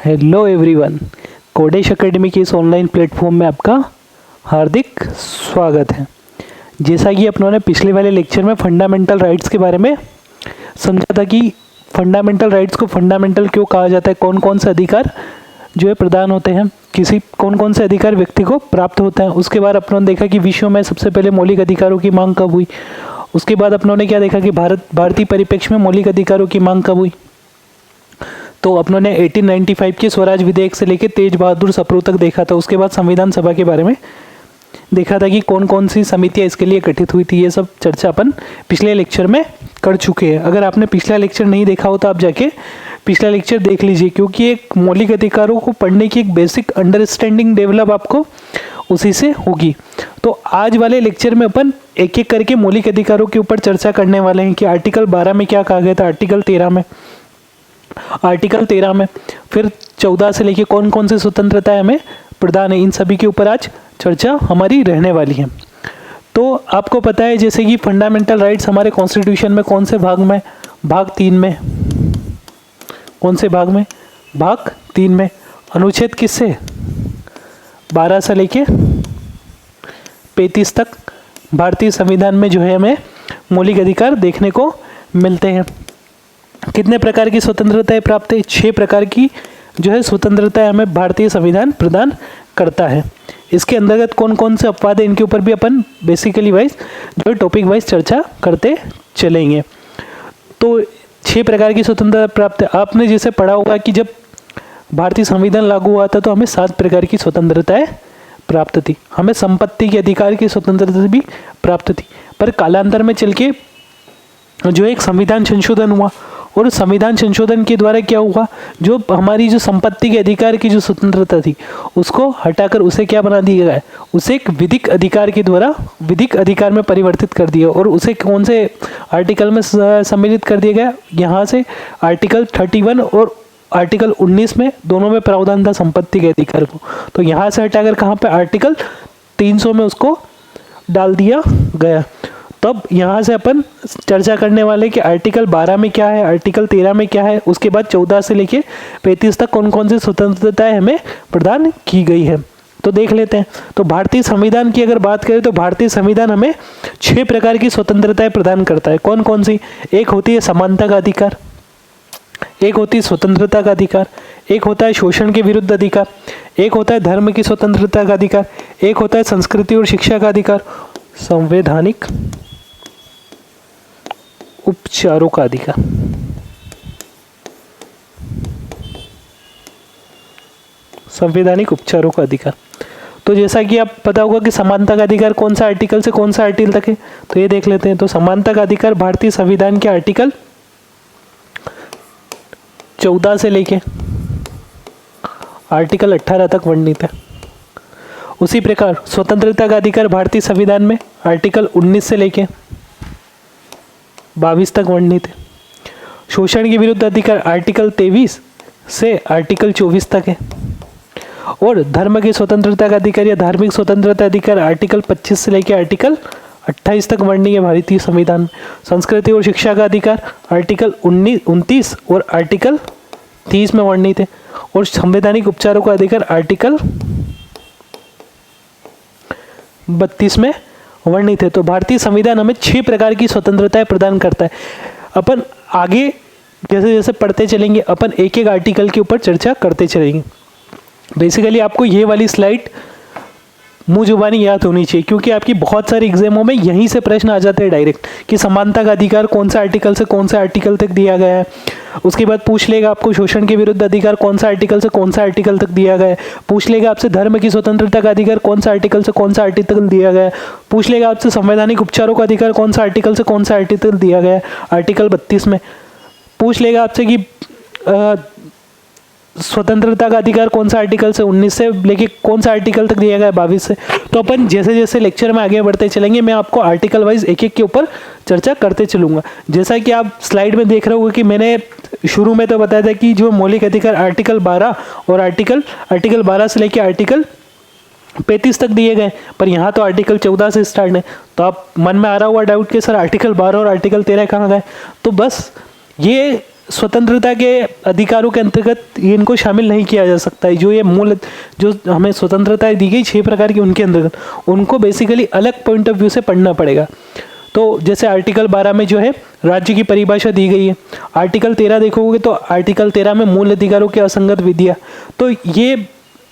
Hello everyone, Kodesh academy के इस online platform में आपका हार्दिक स्वागत है। जैसा कि अपनों ने पिछले वाले लेक्चर में फंडामेंटल राइट्स के बारे में समझा था कि फंडामेंटल राइट्स को फंडामेंटल क्यों कहा जाता है, कौन कौन से अधिकार जो है प्रदान होते हैं, कौन कौन से अधिकार व्यक्ति को प्राप्त होता है। उसके बाद अपनों ने देखा कि विश्व में सबसे पहले मौलिक अधिकारों की मांग कब हुई। उसके बाद अपनों ने क्या देखा कि भारतीय परिप्रेक्ष्य में मौलिक अधिकारों की मांग कब हुई। तो अपनों ने 1895 के स्वराज विधेयक से लेकर तेज बहादुर सप्रू तक देखा था। उसके बाद संविधान सभा के बारे में देखा था कि कौन कौन सी समितियां इसके लिए गठित हुई थी। ये सब चर्चा अपन पिछले लेक्चर में कर चुके हैं। अगर आपने पिछला लेक्चर नहीं देखा हो तो आप जाके पिछला लेक्चर देख लीजिए, क्योंकि एक मौलिक अधिकारों को पढ़ने की एक बेसिक अंडरस्टैंडिंग डेवलप आपको उसी से होगी। तो आज वाले लेक्चर में अपन एक एक करके मौलिक अधिकारों के ऊपर चर्चा करने वाले हैं कि आर्टिकल 12 में क्या कहा गया था, आर्टिकल 13 में, फिर 14 से लेके कौन कौन सी स्वतंत्रताएं हमें प्रदान है, इन सभी के ऊपर आज चर्चा हमारी रहने वाली है। तो आपको पता है जैसे कि फंडामेंटल राइट्स हमारे कॉन्स्टिट्यूशन में कौन से भाग में, भाग 3 में, कौन से भाग में, भाग 3 में, अनुच्छेद किससे 12 से लेके 35 तक भारतीय संविधान में जो है हमें मौलिक अधिकार देखने को मिलते हैं। कितने प्रकार की स्वतंत्रताएं प्राप्त है? 6 प्रकार की जो है स्वतंत्रताएं हमें भारतीय संविधान प्रदान करता है। इसके अंतर्गत कौन कौन से अपवाद है, इनके ऊपर भी अपन बेसिकली वाइज जो है टॉपिक वाइज चर्चा करते चलेंगे। तो 6 प्रकार की स्वतंत्रता प्राप्त है। आपने जैसे पढ़ा होगा कि जब भारतीय संविधान लागू हुआ था तो हमें 7 प्रकार की स्वतंत्रताएं प्राप्त थी। हमें संपत्ति के अधिकार की स्वतंत्रता भी प्राप्त थी, पर कालांतर में चल के जो एक संविधान संशोधन हुआ और संविधान संशोधन के द्वारा क्या हुआ, जो हमारी जो संपत्ति के अधिकार की जो स्वतंत्रता थी उसको हटाकर उसे क्या बना दिया गया, उसे एक विधिक अधिकार के द्वारा विधिक अधिकार में परिवर्तित कर दिया। और उसे कौन से आर्टिकल में सम्मिलित कर दिया गया, यहाँ से आर्टिकल 31 और आर्टिकल 19 में, दोनों में प्रावधान था संपत्ति के अधिकार को। तो यहाँ से हटाकर कहाँ पे आर्टिकल 300 में उसको डाल दिया गया। तब यहाँ से अपन चर्चा करने वाले कि आर्टिकल 12 में क्या है, आर्टिकल 13 में क्या है, उसके बाद 14 से लेके 35 तक कौन कौन सी स्वतंत्रताएं हमें प्रदान की गई है, तो देख लेते हैं। तो भारतीय संविधान की अगर बात करें तो भारतीय संविधान हमें 6 प्रकार की स्वतंत्रताएं प्रदान करता है। कौन कौन सी? एक होती है समानता का अधिकार, एक होती है स्वतंत्रता का अधिकार, एक होता है शोषण के विरुद्ध अधिकार, एक होता है धर्म की स्वतंत्रता का अधिकार, एक होता है संस्कृति और शिक्षा का अधिकार, संवैधानिक उपचारों का अधिकार। संवैधानिक उपचारों का अधिकार। तो जैसा कि आप पता होगा कि समानता का अधिकार कौन सा आर्टिकल से कौन सा आर्टिकल तक है, तो ये देख लेते हैं। तो समानता का अधिकार भारतीय संविधान के आर्टिकल 14 से लेके आर्टिकल 18 तक वर्णित है। उसी प्रकार स्वतंत्रता का अधिकार भारतीय संविधान में आर्टिकल 19 से लेके 22 तक वर्णित है। शोषण के विरुद्ध अधिकार आर्टिकल 23 से आर्टिकल 24 तक है। और धर्म की स्वतंत्रता का अधिकार या धार्मिक स्वतंत्रता अधिकार आर्टिकल 25 से लेकर आर्टिकल 28 तक वर्णित है भारतीय संविधान में। संस्कृति और शिक्षा का अधिकार आर्टिकल 29 और आर्टिकल 30 में वर्णित है। और संवैधानिक उपचारों का अधिकार आर्टिकल 32 में वर्णित है। तो भारतीय संविधान हमें 6 प्रकार की स्वतंत्रताएं प्रदान करता है। अपन आगे जैसे जैसे पढ़ते चलेंगे अपन एक एक आर्टिकल के ऊपर चर्चा करते चलेंगे। बेसिकली आपको ये वाली स्लाइड मुंह जुबानी याद होनी चाहिए, क्योंकि आपकी बहुत सारे एग्जामों में यहीं से प्रश्न आ जाते हैं डायरेक्ट कि समानता का अधिकार कौन सा आर्टिकल से कौन सा आर्टिकल तक दिया गया है। उसके बाद पूछ लेगा आपको शोषण के विरुद्ध अधिकार कौन सा आर्टिकल से कौन सा आर्टिकल तक दिया गया है। पूछ लेगा आपसे धर्म की स्वतंत्रता का अधिकार कौन सा आर्टिकल से कौन सा आर्टिकल दिया गया है। पूछ लेगा आपसे संवैधानिक उपचारों का अधिकार कौन सा आर्टिकल से कौन सा आर्टिकल दिया गया है, आर्टिकल 32 में। पूछ लेगा आपसे कि स्वतंत्रता का अधिकार कौन सा आर्टिकल से 19 से लेके कौन सा आर्टिकल तक दिया गया है 22 से। तो अपन जैसे जैसे लेक्चर में आगे बढ़ते चलेंगे मैं आपको आर्टिकल वाइज एक एक के ऊपर चर्चा करते चलूंगा। जैसा कि आप स्लाइड में देख रहे होंगे कि मैंने शुरू में तो बताया था कि जो मौलिक अधिकार आर्टिकल 12 और आर्टिकल 12 से लेके आर्टिकल 35 तक दिए गए, पर यहाँ तो आर्टिकल 14 से स्टार्ट है। तो आप मन में आ रहा हुआ डाउट कि सर आर्टिकल 12 और आर्टिकल 13 कहाँ गए, तो बस ये स्वतंत्रता के अधिकारों के अंतर्गत इनको शामिल नहीं किया जा सकता है। जो ये मूल जो हमें स्वतंत्रताएं दी गई 6 प्रकार की, उनके अंतर्गत उनको बेसिकली अलग पॉइंट ऑफ व्यू से पढ़ना पड़ेगा। तो जैसे आर्टिकल 12 में जो है राज्य की परिभाषा दी गई है। आर्टिकल 13 देखोगे तो आर्टिकल 13 में मूल अधिकारों की असंगत विधियाँ। तो ये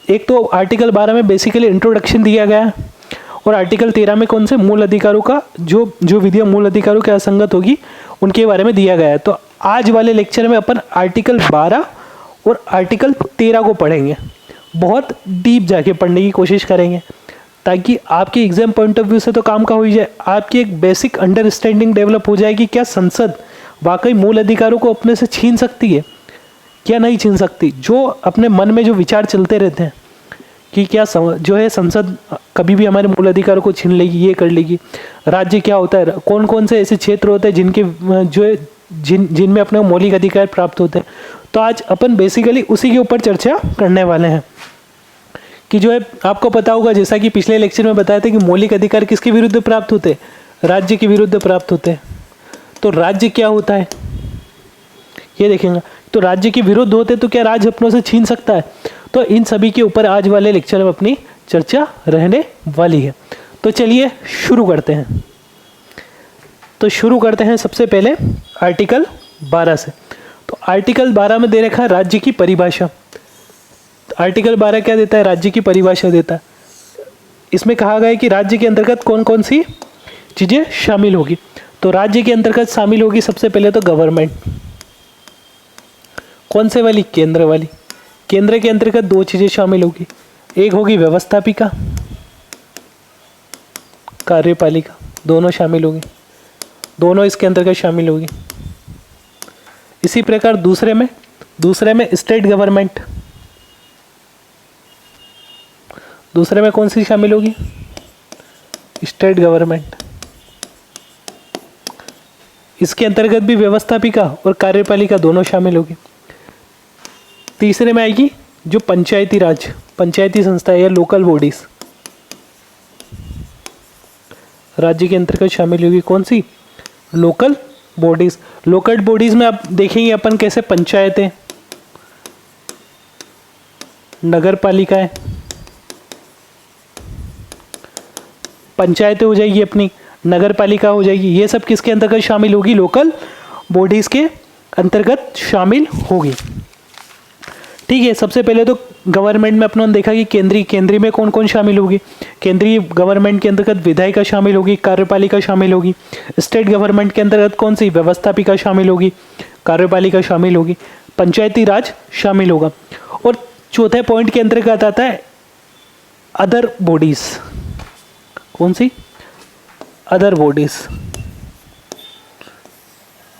एक तो आर्टिकल 12 में बेसिकली इंट्रोडक्शन दिया गया है, और आर्टिकल 13 में कौन से मूल अधिकारों का जो विधियाँ मूल अधिकारों के असंगत होगी उनके बारे में दिया गया है। तो आज वाले लेक्चर में अपन आर्टिकल 12 और आर्टिकल 13 को पढ़ेंगे, बहुत डीप जाके पढ़ने की कोशिश करेंगे, ताकि आपके एग्जाम पॉइंट ऑफ व्यू से तो काम का हो ही जाए, आपकी एक बेसिक अंडरस्टैंडिंग डेवलप हो जाएगी। क्या संसद वाकई मूल अधिकारों को अपने से छीन सकती है, क्या नहीं छीन सकती। जो अपने मन में जो विचार चलते रहते हैं कि क्या जो है संसद कभी भी हमारे मूल अधिकारों को छीन लेगी, ये कर लेगी। राज्य क्या होता है, कौन कौन से ऐसे क्षेत्र होते हैं जिनके जो है जिनमें अपने मौलिक अधिकार प्राप्त होते हैं। तो आज अपन बेसिकली उसी के ऊपर चर्चा करने वाले हैं कि जो है आपको पता होगा, जैसा कि पिछले लेक्चर में बताया था कि मौलिक अधिकार किसके विरुद्ध प्राप्त होते हैं, राज्य के विरुद्ध प्राप्त होते हैं। तो राज्य क्या होता है ये देखेंगे। तो राज्य के विरुद्ध होते तो क्या राज्य अपनों से छीन सकता है। तो इन सभी के ऊपर आज वाले लेक्चर में अपनी चर्चा रहने वाली है। तो चलिए शुरू करते हैं। तो शुरू करते हैं सबसे पहले आर्टिकल 12 से। तो आर्टिकल 12 में दे रखा है राज्य की परिभाषा। आर्टिकल 12 क्या देता है, राज्य की परिभाषा देता है। इसमें कहा गया है कि राज्य के अंतर्गत कौन कौन सी चीज़ें शामिल होगी। तो राज्य के अंतर्गत शामिल होगी सबसे पहले तो गवर्नमेंट। कौन से वाली, केंद्र वाली। केंद्र के अंतर्गत 2 चीज़ें शामिल होगी, एक होगी व्यवस्थापिका, कार्यपालिका, दोनों शामिल होगी, दोनों इसके अंतर्गत शामिल होगी। इसी प्रकार दूसरे में स्टेट गवर्नमेंट, दूसरे में कौन सी शामिल होगी, स्टेट गवर्नमेंट। इसके अंतर्गत भी व्यवस्थापिका और कार्यपालिका दोनों शामिल होगी। तीसरे में आएगी जो पंचायती राज, पंचायती संस्था या लोकल बॉडीज, राज्य के अंतर्गत शामिल होगी। कौन सी, लोकल बॉडीज। लोकल बॉडीज में आप देखेंगे अपन कैसे पंचायतें, नगर पालिकाएं, पंचायतें हो जाएगी अपनी, नगर पालिका हो जाएगी, ये सब किसके अंतर्गत शामिल होगी, लोकल बॉडीज के अंतर्गत शामिल होगी। ठीक है। सबसे पहले तो गवर्नमेंट में अपनों ने देखा कि केंद्रीय में कौन कौन शामिल होगी। केंद्रीय गवर्नमेंट के अंतर्गत विधायिका शामिल होगी, कार्यपालिका शामिल होगी। स्टेट गवर्नमेंट के अंतर्गत कौन सी, व्यवस्थापिका शामिल होगी, कार्यपालिका शामिल होगी, पंचायती राज शामिल होगा। और चौथे पॉइंट के अंतर्गत आता है अदर बॉडीज। कौन सी, अदर बॉडीज,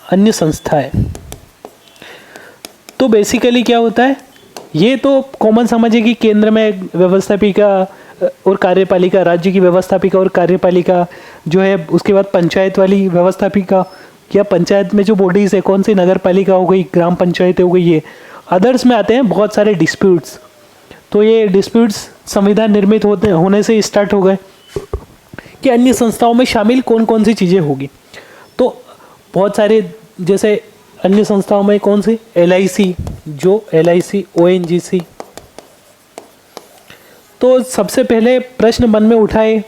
अन्य संस्थाएं। तो बेसिकली क्या होता है, ये तो कॉमन समझिए कि केंद्र में व्यवस्थापिका और कार्यपालिका, राज्य की व्यवस्थापिका और कार्यपालिका जो है, उसके बाद पंचायत वाली व्यवस्थापिका या पंचायत में जो बॉडीज़ है, कौन सी, नगर पालिका हो गई, ग्राम पंचायतें हो गई। ये अदर्स में आते हैं बहुत सारे डिस्प्यूट्स। तो ये डिस्प्यूट्स संविधान निर्मित होने से स्टार्ट हो गए कि अन्य संस्थाओं में शामिल कौन कौन सी चीज़ें होगी। तो बहुत सारे, जैसे अन्य संस्थाओं में कौन सी, LIC, जो LIC, ONGC। तो सबसे पहले प्रश्न मन में उठाए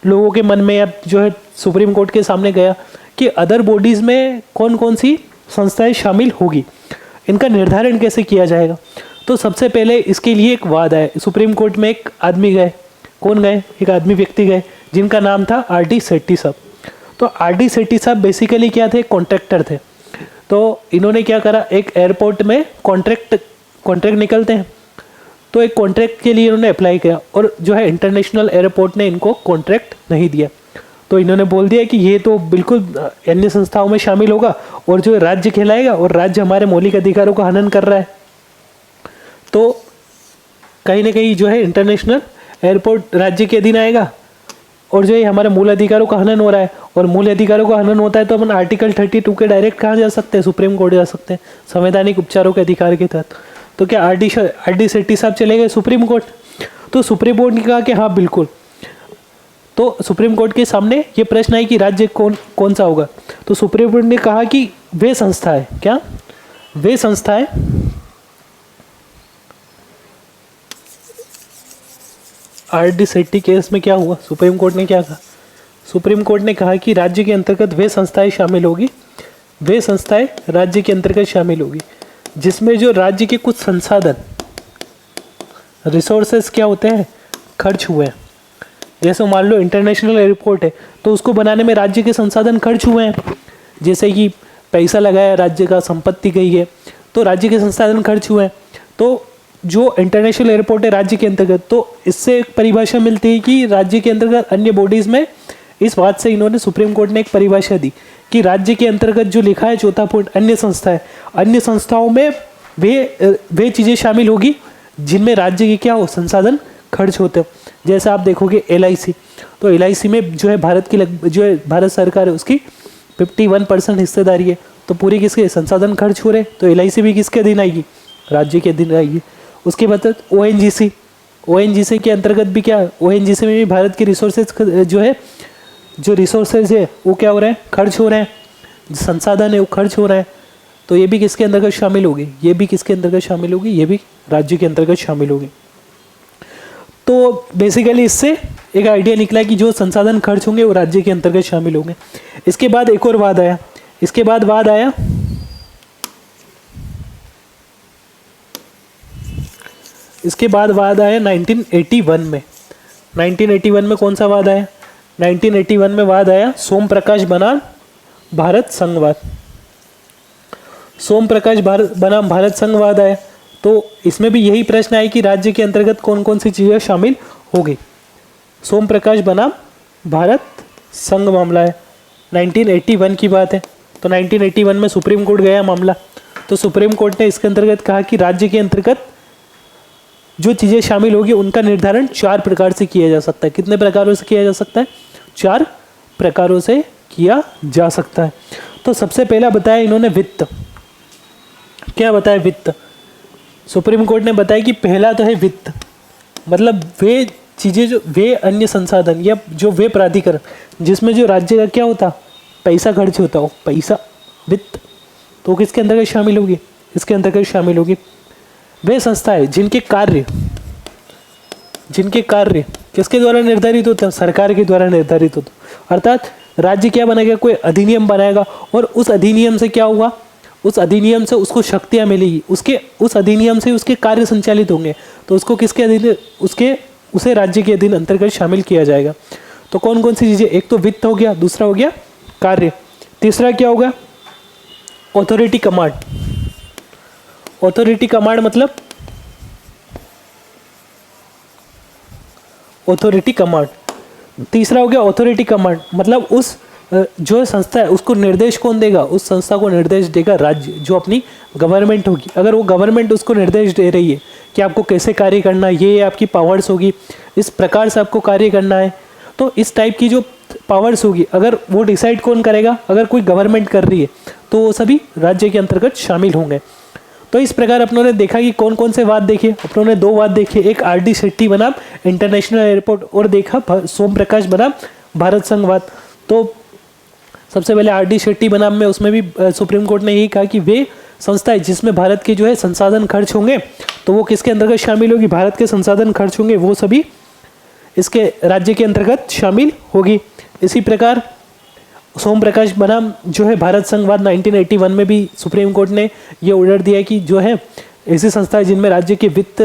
लोगों के मन में, अब जो है सुप्रीम कोर्ट के सामने गया कि अदर बॉडीज़ में कौन कौन सी संस्थाएं शामिल होगी, इनका निर्धारण कैसे किया जाएगा। तो सबसे पहले इसके लिए एक वाद है। सुप्रीम कोर्ट में एक आदमी गए, कौन गए, एक आदमी व्यक्ति गए जिनका नाम था RD सेट्टी साहब। तो RD सेट्टी साहब बेसिकली क्या थे, कॉन्ट्रैक्टर थे। तो इन्होंने क्या करा, एक एयरपोर्ट में कॉन्ट्रैक्ट निकलते हैं, तो एक कॉन्ट्रैक्ट के लिए इन्होंने अप्लाई किया, और जो है इंटरनेशनल एयरपोर्ट ने इनको कॉन्ट्रैक्ट नहीं दिया। तो इन्होंने बोल दिया कि ये तो बिल्कुल अन्य संस्थाओं में शामिल होगा और जो राज्य कहलाएगा, और राज्य हमारे मौलिक अधिकारों का हनन कर रहा है। तो कहीं ना कहीं जो है इंटरनेशनल एयरपोर्ट राज्य के अधीन आएगा, और जो है हमारे मूल अधिकारों का हनन हो रहा है। और मूल अधिकारों का हनन होता है तो अपन आर्टिकल 32 के डायरेक्ट कहाँ जा सकते हैं, सुप्रीम कोर्ट जा सकते हैं, संवैधानिक उपचारों के अधिकार के तहत। तो क्या RD सेट्टी साहब चले गए सुप्रीम कोर्ट। तो सुप्रीम कोर्ट ने कहा कि हाँ बिल्कुल। तो सुप्रीम कोर्ट के सामने ये प्रश्न है कि राज्य कौन सा होगा। तो सुप्रीम कोर्ट ने कहा कि वे संस्था है, क्या, वे संस्थाएं आर.डी. शेट्टी केस में क्या हुआ, सुप्रीम कोर्ट ने क्या कहा? सुप्रीम कोर्ट ने कहा कि राज्य के अंतर्गत वे संस्थाएं शामिल होगी, वे संस्थाएं राज्य के अंतर्गत शामिल होगी जिसमें जो राज्य के कुछ संसाधन रिसोर्सेस क्या होते हैं, खर्च हुए हैं। जैसे मान लो इंटरनेशनल एयरपोर्ट है तो उसको बनाने में राज्य के संसाधन खर्च हुए हैं, जैसे कि पैसा लगाया राज्य का, संपत्ति गई है, तो राज्य के संसाधन खर्च हुए हैं। तो जो इंटरनेशनल एयरपोर्ट है राज्य के अंतर्गत, तो इससे एक परिभाषा मिलती है कि राज्य के अंतर्गत अन्य बॉडीज़ में, इस बात से इन्होंने सुप्रीम कोर्ट ने एक परिभाषा दी कि राज्य के अंतर्गत जो लिखा है चौथा पॉइंट, अन्य संस्थाएं, अन्य संस्थाओं में वे चीज़ें शामिल होगी जिनमें राज्य के क्या हो, संसाधन खर्च होते हो। जैसे आप देखोगे LIC, तो LIC में जो है जो है भारत सरकार है उसकी 51% हिस्सेदारी है, तो पूरे किसके संसाधन खर्च हो रहे, तो LIC भी किसके अधीन आएगी, राज्य के अधीन आएगी। उसके बाद ONGC के अंतर्गत भी क्या, ONGC में भी भारत के रिसोर्सेज जो है, जो रिसोर्सेज है वो क्या हो रहे हैं, खर्च हो रहे हैं, संसाधन है वो खर्च हो रहे हैं, तो ये भी किसके अंतर्गत शामिल होगी, ये भी किसके अंतर्गत शामिल होगी, ये भी राज्य के अंतर्गत शामिल होगी। तो बेसिकली इससे एक आइडिया निकला कि जो संसाधन खर्च होंगे वो राज्य के अंतर्गत शामिल होंगे। इसके बाद एक और वाद आया, इसके बाद वाद आया इसके बाद वाद आया 1981 में। 1981 में कौन सा वाद आया, 1981 में वाद आया सोम प्रकाश बनाम भारत संघवाद। सोम प्रकाश बनाम भारत संघवाद आया, तो इसमें भी यही प्रश्न आया कि राज्य के अंतर्गत कौन कौन सी चीज़ें शामिल हो गई। सोम प्रकाश बनाम भारत संघ मामला है, 1981 की बात है। तो 1981 में सुप्रीम कोर्ट गया मामला, तो सुप्रीम कोर्ट ने इसके अंतर्गत कहा कि राज्य के अंतर्गत जो चीज़ें शामिल होगी उनका निर्धारण 4 प्रकार से किया जा सकता है। कितने प्रकारों से किया जा सकता है, 4 प्रकारों से किया जा सकता है। तो सबसे पहला बताया इन्होंने वित्त। क्या बताया, वित्त। सुप्रीम कोर्ट ने बताया कि पहला तो है वित्त, मतलब वे चीज़ें जो वे अन्य संसाधन या जो वे प्राधिकरण जिसमें जो राज्य का क्या होता, पैसा खर्च होता हो, पैसा, वित्त, तो किसके अंतर्गत शामिल होगी, इसके अंतर्गत शामिल होगी। वे संस्थाएं जिनके कार्य किसके द्वारा निर्धारित होते हैं, सरकार के द्वारा निर्धारित होते, अर्थात राज्य क्या बनाएगा, कोई अधिनियम बनाएगा और उस अधिनियम से क्या हुआ, उस अधिनियम से उसको शक्तियाँ मिलेगी, उस अधिनियम से उसके कार्य संचालित होंगे, तो उसको किसके अधीन, उसे राज्य के अधीन अंतर्गत शामिल किया जाएगा। तो कौन कौन सी चीज़ें, एक तो वित्त हो गया, दूसरा हो गया कार्य, तीसरा क्या होगा, ऑथोरिटी कमांड। ऑथोरिटी कमांड मतलब ऑथोरिटी कमांड, तीसरा हो गया ऑथोरिटी कमांड, मतलब उस जो संस्था है उसको निर्देश कौन देगा, उस संस्था को निर्देश देगा राज्य, जो अपनी गवर्नमेंट होगी। अगर वो गवर्नमेंट उसको निर्देश दे रही है कि आपको कैसे कार्य करना है, ये आपकी पावर्स होगी, इस प्रकार से आपको कार्य करना है, तो इस टाइप की जो पावर्स होगी, अगर वो डिसाइड कौन करेगा, अगर कोई गवर्नमेंट कर रही है तो वो सभी राज्य के अंतर्गत शामिल होंगे। तो इस प्रकार अपनों ने देखा कि कौन कौन से वाद देखे, अपनों ने 2 वाद देखे, एक R.D. शेट्टी बनाम इंटरनेशनल एयरपोर्ट और देखा सोम प्रकाश बनाम भारत संघवाद। तो सबसे पहले R.D. शेट्टी बनाम में उसमें भी सुप्रीम कोर्ट ने यही कहा कि वे संस्थाएं जिसमें भारत के जो है संसाधन खर्च होंगे तो वो किसके अंतर्गत शामिल होगी, भारत के संसाधन खर्च होंगे वो सभी इसके राज्य के अंतर्गत शामिल होगी। इसी प्रकार सोम प्रकाश बनाम जो है भारत संघवाद 1981 में भी सुप्रीम कोर्ट ने ये ऑर्डर दिया कि जो है ऐसी संस्थाएं जिनमें राज्य के वित्त,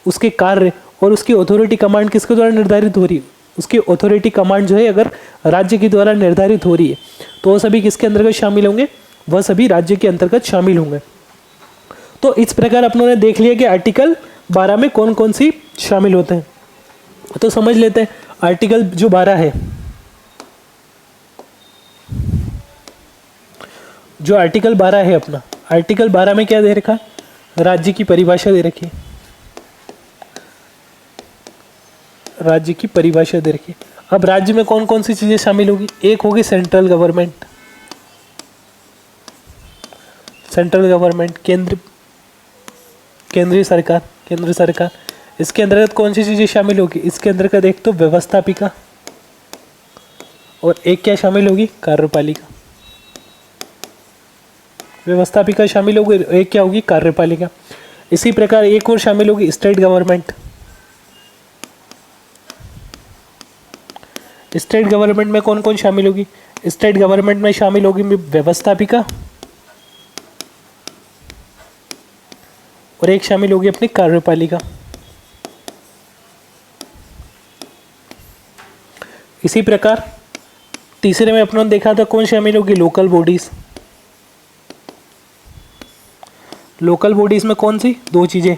उसके कार्य और उसकी अथॉरिटी कमांड किसके द्वारा निर्धारित हो रही है, उसकी अथॉरिटी कमांड जो है अगर राज्य के द्वारा निर्धारित हो रही है तो वो सभी किसके अंतर्गत शामिल होंगे, वह सभी राज्य के अंतर्गत शामिल होंगे। तो इस प्रकार अपनों ने देख लिया कि आर्टिकल 12 में कौन कौन सी शामिल होते हैं। तो समझ लेते हैं आर्टिकल जो 12 है, जो आर्टिकल 12 है अपना, आर्टिकल 12 में क्या दे रखा है, राज्य की परिभाषा दे रखी है, राज्य की परिभाषा दे रखी है। अब राज्य में कौन कौन सी चीजें शामिल होगी, एक होगी सेंट्रल गवर्नमेंट, सेंट्रल गवर्नमेंट केंद्रीय सरकार, केंद्र सरकार। इसके अंतर्गत कौन सी चीजें शामिल होगी, इसके अंतर्गत एक तो व्यवस्थापिका और एक क्या शामिल होगी, कार्यपालिका। व्यवस्थापिका शामिल होगी, एक क्या होगी, कार्यपालिका। इसी प्रकार एक और शामिल होगी, स्टेट गवर्नमेंट। स्टेट गवर्नमेंट में कौन कौन शामिल होगी? स्टेट गवर्नमेंट में शामिल होगी व्यवस्थापिका और एक शामिल होगी अपनी कार्यपालिका। इसी प्रकार तीसरे में अपनों ने देखा था कौन शामिल होगी? Local bodies. लोकल बॉडीज में कौन सी? दो चीजें,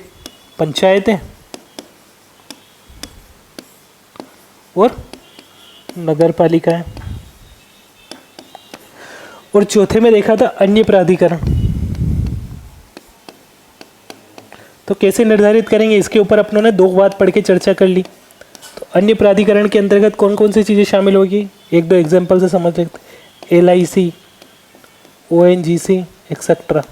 पंचायतें और नगर पालिकाएं। और चौथे में देखा था अन्य प्राधिकरण। तो कैसे निर्धारित करेंगे, इसके ऊपर अपनों ने दो बात पढ़ के चर्चा कर ली। तो अन्य प्राधिकरण के अंतर्गत कौन कौन सी चीज़ें शामिल होगी, एक दो एग्जाम्पल से समझ सकते। LIC, ONGC एक्सेट्रा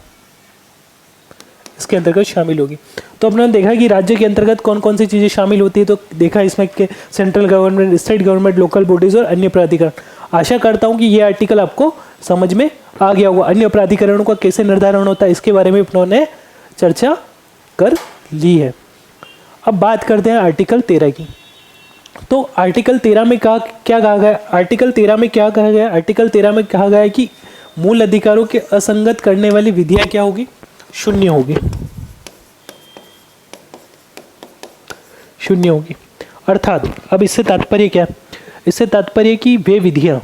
इसके अंतर्गत शामिल होगी। तो अपने देखा कि राज्य के अंतर्गत कौन कौन सी चीज़ें शामिल होती है। तो देखा इसमें के central government, state government, local bodies और अन्य प्राधिकरण। आशा करता हूँ कि ये आर्टिकल आपको समझ में आ गया होगा। अन्य प्राधिकरणों का कैसे निर्धारण होता है इसके बारे में अपनों ने चर्चा कर ली है। अब बात करते हैं आर्टिकल 13 की। तो आर्टिकल 13 में क्या कहा गया? आर्टिकल 13 में क्या कहा गया? आर्टिकल 13 में कहा गया है कि मूल अधिकारों के असंगत करने वाली विधियां क्या होगी? शून्य होगी। शून्य होगी अर्थात, अब इससे तात्पर्य क्या? इससे तात्पर्य कि वे विधियां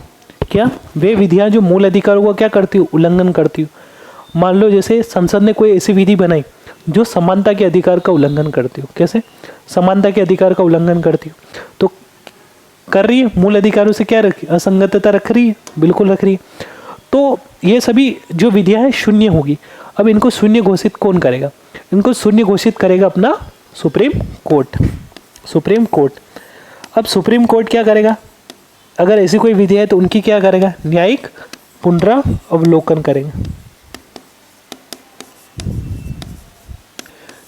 क्या, वे विधियां जो मूल अधिकारों का क्या करती हो? उल्लंघन करती हो। मान लो जैसे संसद ने कोई ऐसी विधि बनाई जो समानता के अधिकार का उल्लंघन करती हो। कैसे? समानता के अधिकार का उल्लंघन करती हो। तो कर रही है, मूल अधिकारों से क्या रखी? असंगतता रख रही है, बिल्कुल रख रही है। तो ये सभी जो विधियां हैं शून्य होगी। अब इनको शून्य घोषित कौन करेगा? इनको शून्य घोषित करेगा अपना सुप्रीम कोर्ट। Supreme court. अब सुप्रीम कोर्ट क्या करेगा? अगर ऐसी कोई विधि है तो उनकी क्या करेगा? न्यायिक पुनरावलोकन करेगा।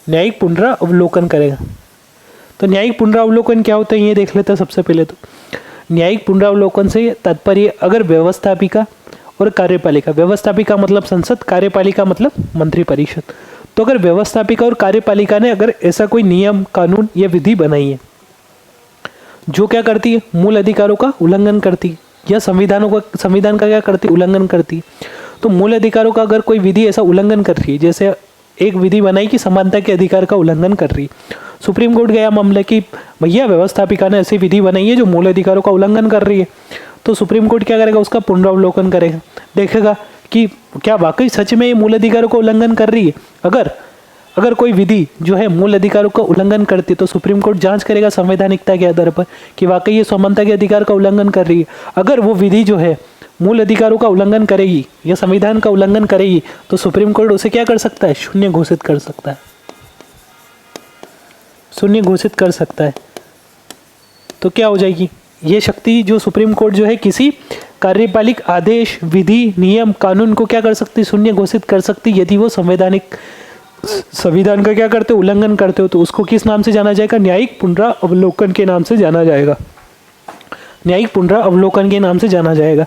न्यायिक पुनरावलोकन करेगा। तो न्यायिक पुनरावलोकन क्या होता है ये देख लेते हैं सबसे पहले। तो न्यायिक पुनरावलोकन से तात्पर्य अगर व्यवस्थापिका और कार्यपालिका, व्यवस्थापिका मतलब संसद, कार्यपालिका मतलब मंत्रिपरिषद। तो अगर व्यवस्थापिका और कार्यपालिका ने अगर ऐसा कोई नियम, कानून या विधि बनाई है जो क्या करती है? मूल अधिकारों का उल्लंघन करती है या संविधान का क्या करती है? उल्लंघन करती है। तो मूल अधिकारों का अगर कोई विधि ऐसा उल्लंघन कर रही है, जैसे एक विधि बनाई कि समानता के अधिकार का उल्लंघन कर रही है, सुप्रीम कोर्ट गया मामला कि भैया व्यवस्थापिका ने ऐसी विधि बनाई है जो मूल अधिकारों का उल्लंघन कर रही है। तो सुप्रीम कोर्ट क्या करेगा? उसका पुनरावलोकन करेगा, देखेगा कि क्या वाकई सच में ये मूल अधिकारों का उल्लंघन कर रही है। अगर कोई विधि जो है मूल अधिकारों का उल्लंघन करती है तो सुप्रीम कोर्ट जांच करेगा संवैधानिकता के आधार पर कि वाकई ये समानता के अधिकार का उल्लंघन कर रही है। अगर वो विधि जो है मूल अधिकारों का उल्लंघन करेगी या संविधान का उल्लंघन करेगी तो सुप्रीम कोर्ट उसे क्या कर सकता है? शून्य घोषित कर सकता है। शून्य घोषित कर सकता है। तो क्या हो जाएगी? ये शक्ति जो सुप्रीम कोर्ट जो है किसी कार्यपालिक आदेश, विधि, नियम, कानून को क्या कर सकती है? शून्य घोषित कर सकती है यदि वो संविधान का क्या करते हो? उल्लंघन करते हो। तो उसको किस नाम से जाना जाएगा? न्यायिक पुनरावलोकन के नाम से जाना जाएगा। न्यायिक पुनरावलोकन के नाम से जाना जाएगा।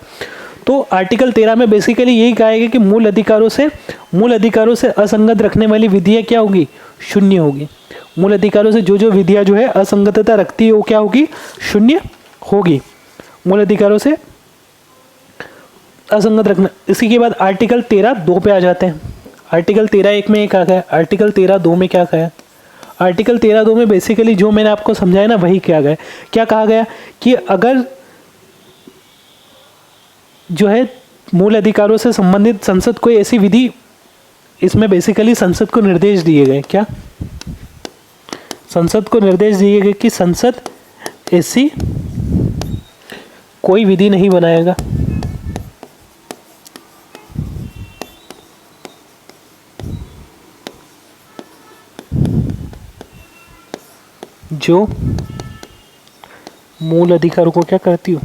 तो आर्टिकल 13 में बेसिकली यही कहा है कि मूल अधिकारों से असंगत रखने वाली विधियां क्या होगी? शून्य होगी। मूल अधिकारों से जो विधियां जो है असंगतता रखती है वो क्या होगी? शून्य होगी। मूल अधिकारों से असंगत रखना। इसी के बाद आर्टिकल 13(2) पे आ जाते हैं। आर्टिकल 13(1) में क्या कहा है? आर्टिकल 13(2) में क्या कहा है? आर्टिकल 13(2) में बेसिकली जो मैंने आपको समझाया ना वही क्या गया, क्या कहा गया कि अगर जो है मूल अधिकारों से संबंधित संसद कोई ऐसी विधि, इसमें बेसिकली संसद को निर्देश दिए गए, क्या संसद को निर्देश दिए गए कि संसद ऐसी कोई विधि नहीं बनाएगा जो मूल अधिकारों को क्या करती हो?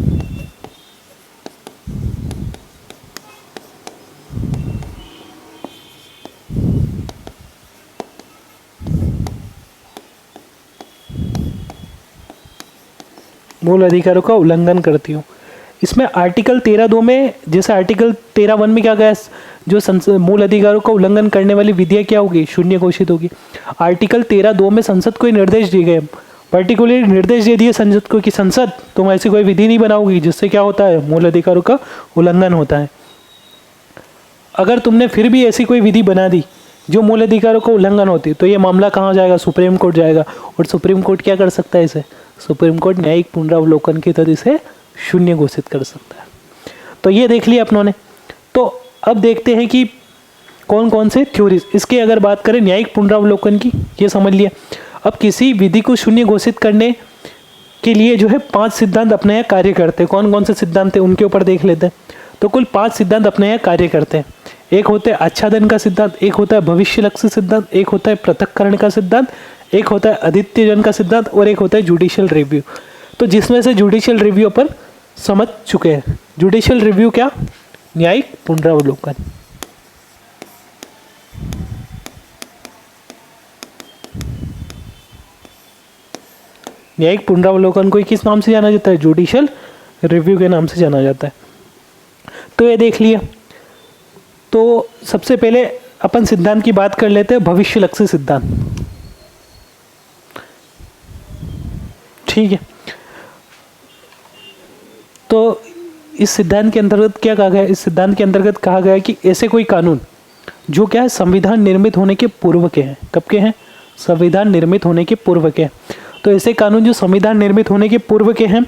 मूल अधिकारों का उल्लंघन करती हो। इसमें आर्टिकल 13(2) में, जैसे आर्टिकल 13(1) में क्या गया, जो मूल अधिकारों का उल्लंघन करने वाली विधियाँ क्या होगी, शून्य घोषित होगी। आर्टिकल 13(2) में संसद को निर्देश दिए गए, पर्टिकुलरली निर्देश दे दिए संसद को कि संसद तुम ऐसी कोई विधि नहीं बनाओगी जिससे क्या होता है, मूल अधिकारों का उल्लंघन होता है। अगर तुमने फिर भी ऐसी कोई विधि बना दी जो मूल अधिकारों का उल्लंघन होती है, तो ये मामला कहाँ जाएगा, सुप्रीम कोर्ट जाएगा। और सुप्रीम कोर्ट क्या कर सकता है इसे, सुप्रीम कोर्ट न्यायिक पुनरावलोकन के तहत इसे शून्य घोषित कर सकता है। तो ये देख लिया अपनों ने। तो अब देखते हैं कि कौन कौन से थ्योरीज, इसके अगर बात करें न्यायिक पुनरावलोकन की, ये समझ लिया। अब किसी विधि को शून्य घोषित करने के लिए जो है 5 सिद्धांत अपने यहाँ कार्य करते हैं। कौन कौन से सिद्धांत है उनके ऊपर देख लेते हैं। तो कुल 5 सिद्धांत अपने यहाँ कार्य करते हैं। एक होता है आच्छादन का सिद्धांत, एक होता है भविष्यलक्षी सिद्धांत, एक होता है पृथक्करण का सिद्धांत, एक होता है अद्वितीयजन का सिद्धांत और एक होता है जुडिशियल रिव्यू। तो जिसमें से जुडिशियल रिव्यू अपन समझ चुके हैं। जुडिशियल रिव्यू क्या, न्यायिक पुनरावलोकन। न्यायिक पुनरावलोकन को किस नाम से जाना जाता है, जुडिशियल रिव्यू के नाम से जाना जाता है। तो ये देख लिया। तो सबसे पहले अपन सिद्धांत की बात कर लेते हैं, भविष्यलक्षी सिद्धांत। ठीक है, तो इस सिद्धांत के अंतर्गत क्या कहा गया, इस सिद्धांत के अंतर्गत कहा गया कि ऐसे कोई कानून जो क्या है संविधान निर्मित होने के पूर्व के हैं। कब के हैं, संविधान निर्मित होने के पूर्व के हैं। तो ऐसे कानून जो संविधान निर्मित होने के पूर्व के हैं,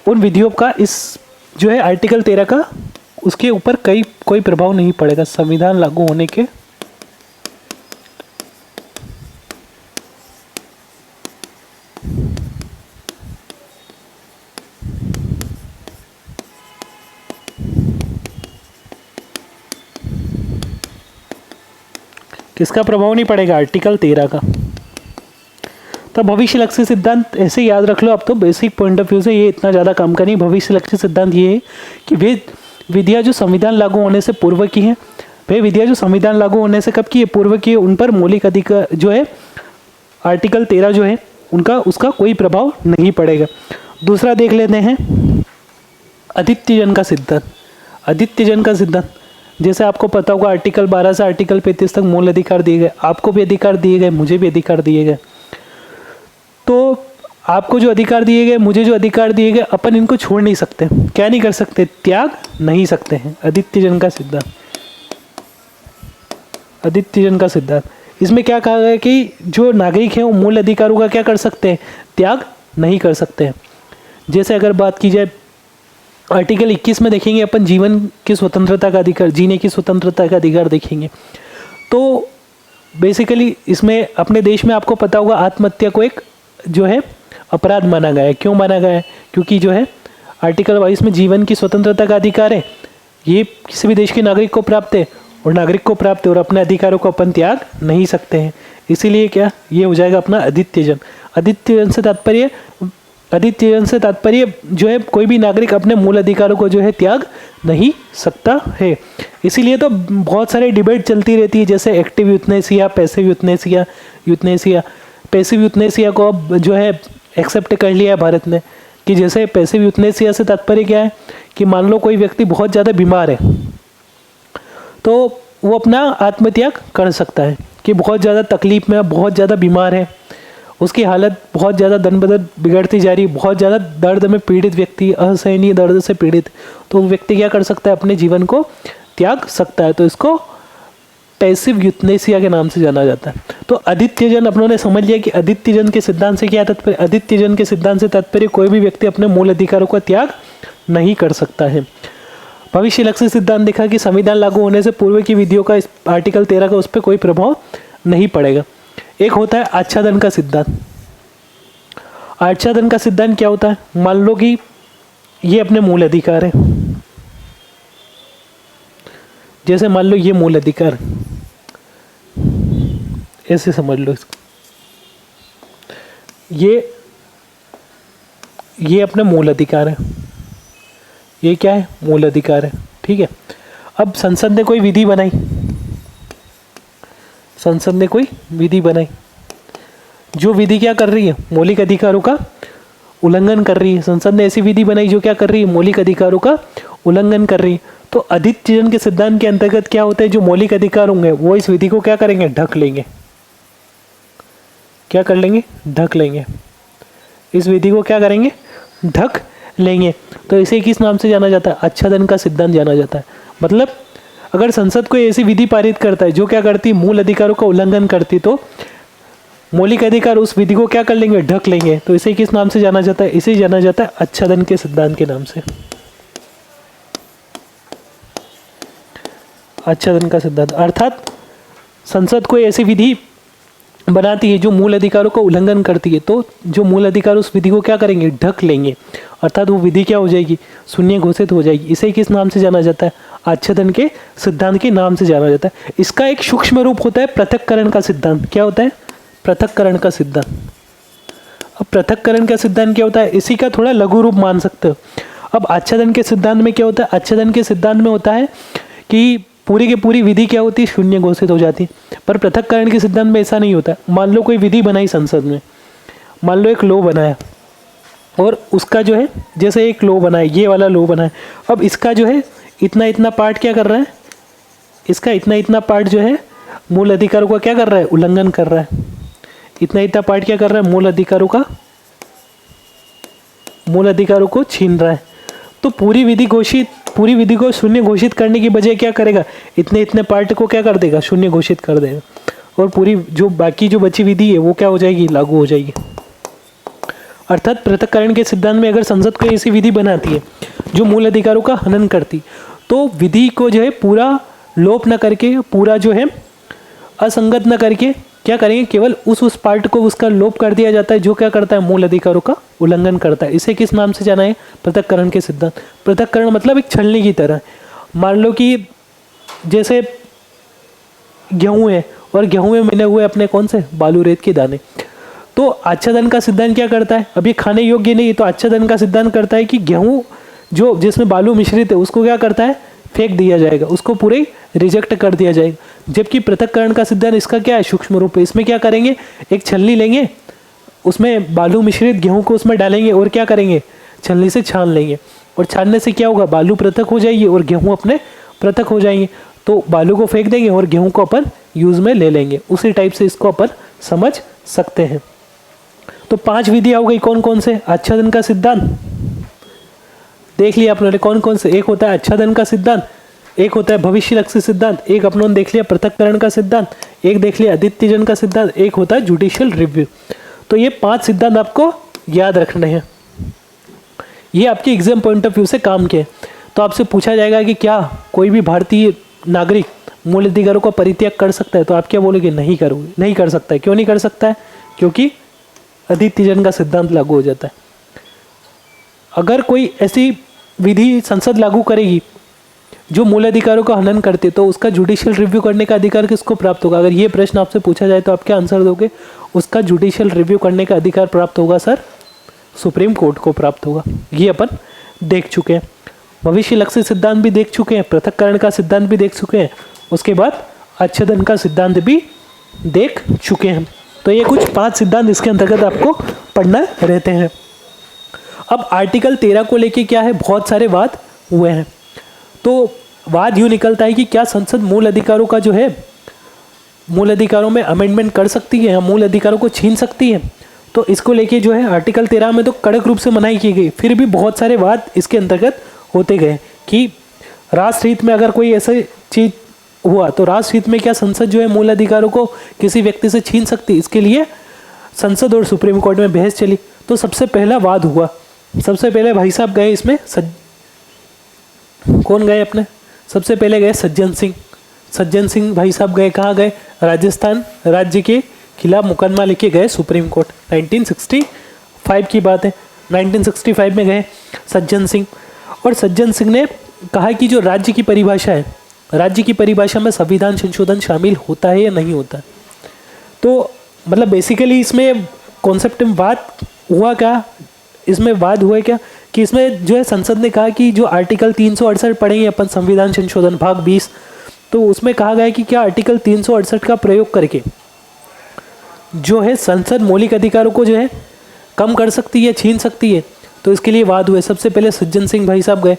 उन विधियों का इस जो है आर्टिकल 13 का उसके ऊपर कोई प्रभाव नहीं पड़ेगा। संविधान लागू होने के किसका प्रभाव नहीं पड़ेगा, आर्टिकल 13 का। तो भविष्यलक्षी सिद्धांत ऐसे याद रख लो आप, तो बेसिक पॉइंट ऑफ व्यू से ये इतना ज़्यादा काम का नहीं। भविष्यलक्षी सिद्धांत ये है कि वे विधियाँ जो संविधान लागू होने से पूर्व की हैं, वे विधियाँ जो संविधान लागू होने से कब की है, पूर्व की है, उन पर मौलिक अधिकार जो है आर्टिकल 13 जो है उसका कोई प्रभाव नहीं पड़ेगा। दूसरा देख लेते हैं अद्वितीयजन का सिद्धांत। अद्वितीयजन का सिद्धांत, जैसे आपको पता होगा आर्टिकल 12 से आर्टिकल 35 तक मूल अधिकार दिए गए, आपको भी अधिकार दिए गए, मुझे भी अधिकार दिए गए। तो आपको जो अधिकार दिए गए, मुझे जो अधिकार दिए गए, अपन इनको छोड़ नहीं सकते। क्या नहीं कर सकते, त्याग नहीं सकते हैं। अद्वितीयजन का सिद्धांत, अद्वितीयजन का सिद्धांत, इसमें क्या कहा गया कि जो नागरिक हैं वो मूल अधिकारों का क्या कर सकते हैं, त्याग नहीं कर सकते हैं। जैसे अगर बात की जाए आर्टिकल 21 में देखेंगे अपन जीवन की स्वतंत्रता का अधिकार, जीने की स्वतंत्रता का अधिकार देखेंगे। तो बेसिकली इसमें अपने देश में आपको पता होगा आत्महत्या को एक जो है अपराध माना गया है। क्यों माना गया है, क्योंकि जो है आर्टिकल 22 में जीवन की स्वतंत्रता का अधिकार है, ये किसी भी देश के नागरिक को प्राप्त है और नागरिक को प्राप्त है, और अपने अधिकारों को अपन त्याग नहीं सकते हैं। इसीलिए क्या ये हो जाएगा अपना अद्वितीयजन। अद्वितीयजन से तात्पर्य जो है कोई भी नागरिक अपने मूल अधिकारों को जो है त्याग नहीं सकता है। इसीलिए तो बहुत सारे डिबेट चलती रहती है, जैसे active euthanasia, passive euthanasia. Passive euthanasia को अब जो है एक्सेप्ट कर लिया है भारत ने, कि जैसे पैसिव यूथनेसिया से तात्पर्य क्या है कि मान लो कोई व्यक्ति बहुत ज़्यादा बीमार है, तो वो अपना आत्मत्याग कर सकता है कि बहुत ज़्यादा तकलीफ में, बहुत ज़्यादा बीमार है, उसकी हालत बहुत ज़्यादा दिन ब दिन बिगड़ती जा रही, बहुत ज़्यादा दर्द में पीड़ित व्यक्ति, असहनीय दर्द से पीड़ित, तो वो व्यक्ति क्या कर सकता है, अपने जीवन को त्याग सकता है। तो इसको पैसिव यूथनेसिया के नाम से जाना जाता है। तो अद्वितीयजन अपनों ने समझ लिया कि अद्वितीयजन के सिद्धांत से क्या तात्पर्य, अद्वितीयजन के सिद्धांत से तात्पर्य कोई भी व्यक्ति अपने मूल अधिकारों का त्याग नहीं कर सकता है। भविष्यलक्षी सिद्धांत देखा कि संविधान लागू होने से पूर्व की विधियों का इस आर्टिकल 13 का उस पर कोई प्रभाव नहीं पड़ेगा। एक होता है आच्छादन का सिद्धांत। आच्छादन का सिद्धांत क्या होता है, मान लो कि ये अपने मूल अधिकार है, जैसे मान लो ये मूल अधिकार, ऐसे समझ लो इसको, ये अपने मूल अधिकार है, ये क्या है, मूल अधिकार है। ठीक है, अब संसद ने कोई विधि बनाई, संसद ने कोई विधि बनाई, जो विधि क्या कर रही है, मौलिक अधिकारों का उल्लंघन कर रही है, संसद ने ऐसी विधि बनाई जो क्या कर रही है, मौलिक अधिकारों का उल्लंघन कर रही है। तो आदित्यजन के सिद्धांत के अंतर्गत क्या होता है, जो मौलिक अधिकार होंगे वो इस विधि को क्या करेंगे, ढक लेंगे। क्या कर लेंगे, ढक लेंगे। इस विधि को क्या करेंगे, ढक लेंगे। तो इसे किस नाम से जाना जाता है, आच्छादन का सिद्धांत जाना जाता है। मतलब अगर संसद कोई ऐसी विधि पारित करता है जो क्या करती, मूल अधिकारों का उल्लंघन करती, तो मौलिक अधिकार उस विधि को क्या कर लेंगे, ढक लेंगे। तो इसे किस नाम से जाना जाता है, इसे जाना जाता है आच्छादन के सिद्धांत के नाम से। आच्छादन का सिद्धांत अर्थात संसद कोई ऐसी विधि बनाती है जो मूल अधिकारों का उल्लंघन करती है, तो जो मूल अधिकार उस विधि को क्या करेंगे, ढक लेंगे। अर्थात वो विधि क्या हो जाएगी, शून्य घोषित हो जाएगी। इसे किस नाम से जाना जाता है, आच्छादन के सिद्धांत के नाम से जाना जाता है। इसका एक सूक्ष्म रूप होता है पृथक्करण का सिद्धांत। क्या होता है, पृथक्करण का सिद्धांत। अब पृथक्करण का सिद्धांत क्या होता है, इसी का थोड़ा लघु रूप मान सकते हो। अब आच्छादन के सिद्धांत में क्या होता है, आच्छादन के सिद्धांत में होता है कि पूरी की पूरी विधि क्या होती है, शून्य घोषित हो जाती है। पर पृथक्करण के सिद्धांत में ऐसा नहीं होता। मान लो कोई विधि बनाई संसद में, मान लो एक लॉ बनाया, और उसका जो है जैसे एक लॉ बनाया, ये वाला लॉ बनाया, अब इसका जो है इतना इतना पार्ट क्या कर रहा है, इसका इतना इतना पार्ट जो है मूल अधिकारों का क्या कर रहा है, उल्लंघन कर रहा है। इतना इतना पार्ट क्या कर रहा है, मूल अधिकारों को छीन रहा है। तो पूरी विधि को शून्य घोषित करने की बजाय क्या करेगा, इतने इतने पार्ट को क्या कर देगा, शून्य घोषित कर देगा, और पूरी जो बाकी जो बची विधि है वो क्या हो जाएगी, लागू हो जाएगी। अर्थात पृथक्करण के सिद्धांत में अगर संसद कोई ऐसी विधि बनाती है जो मूल अधिकारों का हनन करती, तो विधि को जो है पूरा लोप न करके, पूरा जो है असंगत न करके क्या करेंगे, केवल उस पार्ट को उसका लोप कर दिया जाता है जो क्या करता है, मूल अधिकारों का उल्लंघन करता है। इसे किस नाम से जाना है, पृथक्करण के सिद्धांत। पृथक्करण मतलब एक छलनी की तरह। मान लो कि जैसे गेहूं है और गेहूं में मिले हुए अपने कौन से, बालू रेत के दाने। तो आच्छादन का सिद्धांत क्या करता है, अब ये खाने योग्य नहीं, तो आच्छादन का सिद्धांत करता है कि गेहूं जो जिसमें बालू मिश्रित है उसको क्या करता है, फेंक दिया जाएगा, उसको पूरे रिजेक्ट कर दिया जाएगा। जबकि पृथक्करण का सिद्धांत इसका क्या है, सूक्ष्म रूप है। इसमें क्या करेंगे, एक छलनी लेंगे, उसमें बालू मिश्रित गेहूं को उसमें डालेंगे और क्या करेंगे, छलनी से छान लेंगे, और छानने से क्या होगा, बालू पृथक हो जाएगी और गेहूं अपने पृथक हो जाएंगे। तो बालू को फेंक देंगे और गेहूं को अपन यूज में ले लेंगे। उसी टाइप से इसको अपन समझ सकते हैं। तो 5 विधियां हो गई, कौन कौन से, आच्छादन का सिद्धांत देख लिया अपने कौन कौन से, एक होता है आच्छादन का सिद्धांत, एक होता है भविष्यलक्षी सिद्धांत, एक अपनों ने देख लिया पृथक्करण का सिद्धांत, एक देख लिया आदित्यजन का सिद्धांत, एक होता है जुडिशियल रिव्यू। तो ये 5 सिद्धांत आपको याद रखने हैं। ये आपके एग्जाम पॉइंट ऑफ व्यू से काम के। तो आपसे पूछा जाएगा कि क्या कोई भी भारतीय नागरिक मूल अधिकारों का परित्याग कर सकता है, तो आप क्या बोलोगे, नहीं करोगे, नहीं कर सकता है। क्यों नहीं कर सकता है, क्योंकि आदित्यजन का सिद्धांत लागू हो जाता है। अगर कोई ऐसी विधि संसद लागू करेगी जो मूल अधिकारों का हनन करते, तो उसका जुडिशियल रिव्यू करने का अधिकार किसको प्राप्त होगा। अगर ये प्रश्न आपसे पूछा जाए तो आप क्या आंसर दोगे, उसका जुडिशियल रिव्यू करने का अधिकार प्राप्त होगा सर, सुप्रीम कोर्ट को प्राप्त होगा। ये अपन देख चुके हैं। भविष्य लक्षी सिद्धांत भी देख चुके हैं, पृथक्करण का सिद्धांत भी देख चुके हैं, उसके बाद आच्छादन का सिद्धांत भी देख चुके हैं। तो ये कुछ 5 सिद्धांत इसके अंतर्गत आपको पढ़ना रहते हैं। अब आर्टिकल 13 को लेके क्या है, बहुत सारे वाद हुए हैं। तो वाद यूँ निकलता है कि क्या संसद मूल अधिकारों का जो है, मूल अधिकारों में अमेंडमेंट कर सकती है या मूल अधिकारों को छीन सकती है। तो इसको लेके जो है आर्टिकल 13 में तो कड़क रूप से मनाही की गई, फिर भी बहुत सारे वाद इसके अंतर्गत होते गए कि राष्ट्रहित में अगर कोई ऐसा चीज हुआ तो राष्ट्रहित में क्या संसद जो है मूल अधिकारों को किसी व्यक्ति से छीन सकती। इसके लिए संसद और सुप्रीम कोर्ट में बहस चली। तो सबसे पहला वाद हुआ, सबसे पहले भाई साहब गए इसमें कौन गए अपने, सबसे पहले गए सज्जन सिंह भाई साहब गए, कहाँ गए, राजस्थान राज्य के खिलाफ मुकदमा लेके गए सुप्रीम कोर्ट। 1965 की बात है, 1965 में गए सज्जन सिंह, और सज्जन सिंह ने कहा कि जो राज्य की परिभाषा है, राज्य की परिभाषा में संविधान संशोधन शामिल होता है या नहीं होता। तो मतलब बेसिकली इसमें कॉन्सेप्ट में बात हुआ क्या, इसमें वाद हुआ क्या कि इसमें जो है संसद ने कहा कि जो आर्टिकल 368 पढ़ेंगे अपन, संविधान संशोधन भाग 20, तो उसमें कहा गया कि क्या आर्टिकल 368 का प्रयोग करके जो है संसद मौलिक अधिकारों को जो है कम कर सकती है, छीन सकती है। तो इसके लिए वाद हुए। सबसे पहले सज्जन सिंह भाई साहब गए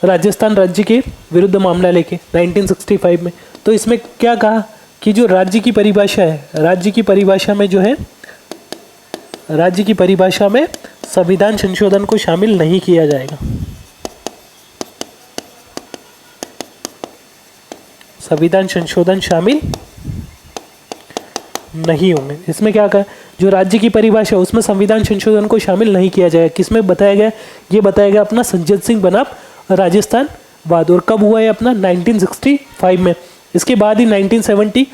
राजस्थान राज्य के विरुद्ध मामला लेके 1965 में। तो इसमें क्या कहा कि जो राज्य की परिभाषा है, राज्य की परिभाषा में जो है, राज्य की परिभाषा में संविधान संशोधन को शामिल नहीं किया जाएगा। संविधान संशोधन शामिल नहीं होंगे। इसमें क्या कहा, जो राज्य की परिभाषा है उसमें संविधान संशोधन को शामिल नहीं किया जाएगा। किसमें बताया गया, ये बताया गया अपना सज्जन सिंह बनाम राजस्थान वाद। और कब हुआ है अपना 1965 में। इसके बाद ही 1967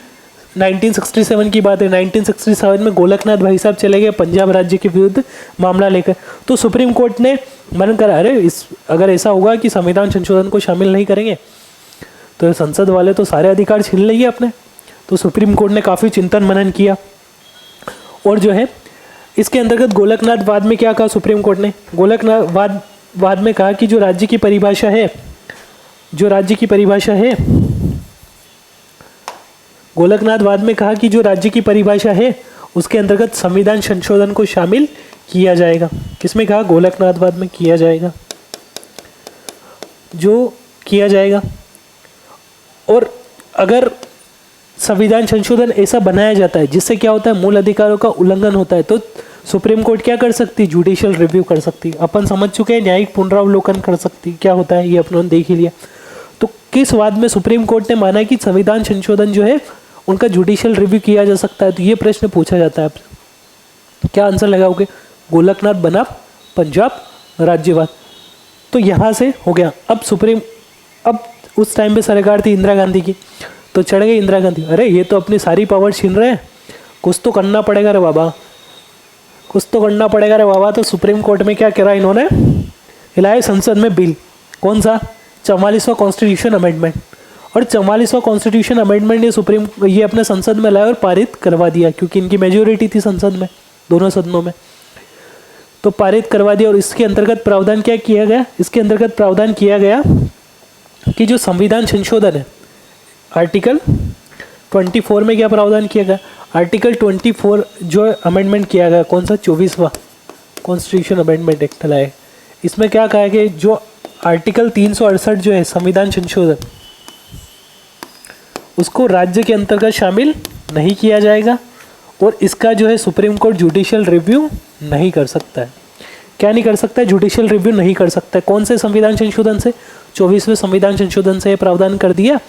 की बात है। 1967 में गोलकनाथ भाई साहब चले गए पंजाब राज्य के विरुद्ध मामला लेकर। तो सुप्रीम कोर्ट ने मन करा, अरे अगर ऐसा होगा कि संविधान संशोधन को शामिल नहीं करेंगे तो संसद वाले तो सारे अधिकार छीन लेंगे अपने। तो सुप्रीम कोर्ट ने काफ़ी चिंतन मनन किया और जो है इसके अंतर्गत गोलकनाथ वाद में क्या कहा सुप्रीम कोर्ट ने, गोलकनाथ वाद में कहा कि जो राज्य की परिभाषा है, जो राज्य की परिभाषा है, गोलकनाथ वाद में कहा कि जो राज्य की परिभाषा है उसके अंतर्गत संविधान संशोधन को शामिल किया जाएगा। किसमें कहा, गोलकनाथ वाद में किया जाएगा, जो किया जाएगा। और अगर संविधान संशोधन ऐसा बनाया जाता है जिससे क्या होता है, मूल अधिकारों का उल्लंघन होता है, तो सुप्रीम कोर्ट क्या कर सकती है, जुडिशियल रिव्यू कर सकती है। अपन समझ चुके हैं न्यायिक पुनरावलोकन कर सकती है, क्या होता है ये अपनों ने देख ही लिया। तो किस वाद में सुप्रीम कोर्ट ने माना कि संविधान संशोधन जो है उनका जुडिशियल रिव्यू किया जा सकता है। तो ये प्रश्न पूछा जाता है आपसे, क्या आंसर लगाओगे, गोलकनाथ बनाम पंजाब राज्यवाद। तो यहाँ से हो गया। अब उस टाइम पे सरकार थी इंदिरा गांधी की, तो चढ़ गई इंदिरा गांधी, अरे ये तो अपनी सारी पावर छीन रहे हैं, कुछ तो करना पड़ेगा रे बाबा, कुछ तो करना पड़ेगा रे बाबा। तो सुप्रीम कोर्ट में क्या करा इन्होंने, हिलाए संसद में बिल, कौन सा, 44वां कॉन्स्टिट्यूशन अमेंडमेंट। और 44वां कॉन्स्टिट्यूशन अमेंडमेंट ये अपने संसद में लाए और पारित करवा दिया, क्योंकि इनकी मेजोरिटी थी संसद में, दोनों सदनों में, तो पारित करवा दिया। और इसके अंतर्गत प्रावधान क्या किया गया, इसके अंतर्गत प्रावधान किया गया कि जो संविधान संशोधन है, आर्टिकल 24 में क्या प्रावधान किया गया, आर्टिकल 24 जो अमेंडमेंट किया गया, कौन सा, 24वां कॉन्स्टिट्यूशन अमेंडमेंट एक्ट लाए। इसमें क्या कहा कि जो आर्टिकल 368 जो है संविधान संशोधन, उसको राज्य के अंतर्गत शामिल नहीं किया जाएगा और इसका जो है सुप्रीम कोर्ट जुडिशियल रिव्यू नहीं कर सकता है। क्या नहीं कर सकता है, जुडिशियल रिव्यू नहीं कर सकता है। कौन से संविधान संशोधन से, 24वें संविधान संशोधन से प्रावधान कर दिया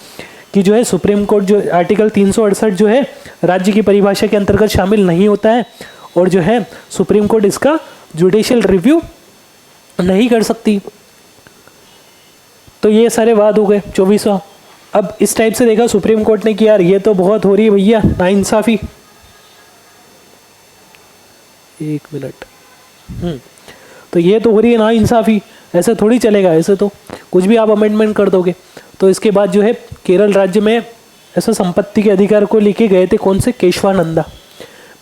कि जो है सुप्रीम कोर्ट जो आर्टिकल 368 जो है राज्य की परिभाषा के अंतर्गत शामिल नहीं होता है और जो है सुप्रीम कोर्ट इसका जुडिशियल रिव्यू नहीं कर सकती। तो ये सारे वाद हो गए 24वां। अब इस टाइप से देखा सुप्रीम कोर्ट ने कि यार ये तो बहुत हो रही है भैया नाइंसाफी, एक मिनट, तो ये तो हो रही है नाइंसाफी, ऐसे थोड़ी चलेगा, ऐसे तो कुछ भी आप अमेंडमेंट कर दोगे। तो इसके बाद जो है केरल राज्य में ऐसा संपत्ति के अधिकार को लेके गए थे, कौन से, केशवानंदा।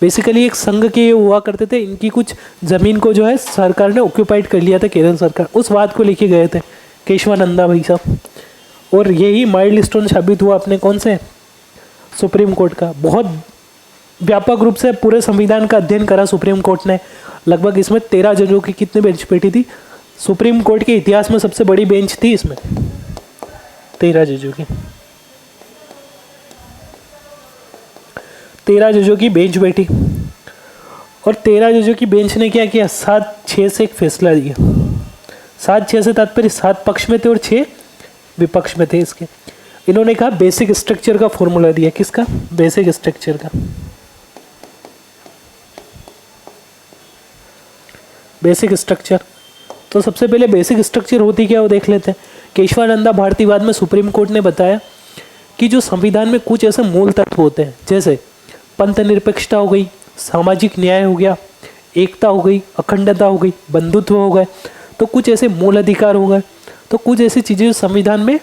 बेसिकली एक संघ के हुआ करते थे, इनकी कुछ ज़मीन को जो है सरकार ने ऑक्यूपाइड कर लिया था, केरल सरकार, उस बात को लेके गए थे केशवानंदा भाई साहब। और यही माइलस्टोन साबित हुआ अपने कौन से, सुप्रीम कोर्ट का। बहुत व्यापक रूप से पूरे संविधान का अध्ययन करा सुप्रीम कोर्ट ने। लगभग इसमें 13 जजों की कितनी बेंच बैठी थी, सुप्रीम कोर्ट के इतिहास में सबसे बड़ी बेंच थी इसमें, 13 जजों की, 13 जजों की बेंच बैठी। और 13 जजों की बेंच ने क्या किया, 7-6 से एक फैसला दिया। 7-6 से तात्पर्य 7 पक्ष में थे और 6 विपक्ष में थे इसके। इन्होंने कहा बेसिक स्ट्रक्चर का फॉर्मूला दिया, किसका, बेसिक स्ट्रक्चर का, बेसिक स्ट्रक्चर। तो सबसे पहले बेसिक स्ट्रक्चर होती क्या वो देख लेते हैं। केशवानंदा भारतीयवाद में सुप्रीम कोर्ट ने बताया कि जो संविधान में कुछ ऐसे मूल तत्व होते हैं, जैसे पंथ निरपेक्षता हो गई, सामाजिक न्याय हो गया, एकता हो गई, अखंडता हो गई, बंधुत्व हो गए, तो कुछ ऐसे मूल अधिकार हो गए। तो कुछ ऐसी चीज़ें संविधान में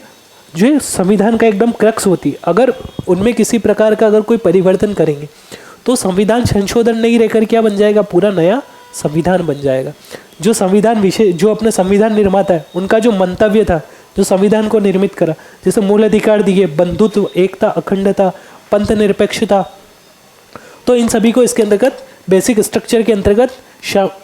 जो है संविधान का एकदम क्रक्स होती है, अगर उनमें किसी प्रकार का अगर कोई परिवर्तन करेंगे तो संविधान संशोधन नहीं रहकर क्या बन जाएगा, पूरा नया संविधान बन जाएगा। जो संविधान विषय, जो अपने संविधान निर्माता है, उनका जो मंतव्य था, जो संविधान को निर्मित करा, जैसे मूल अधिकार दिए, बंधुत्व, एकता, अखंडता, पंथ निरपेक्षता, तो इन सभी को इसके अंतर्गत बेसिक स्ट्रक्चर के अंतर्गत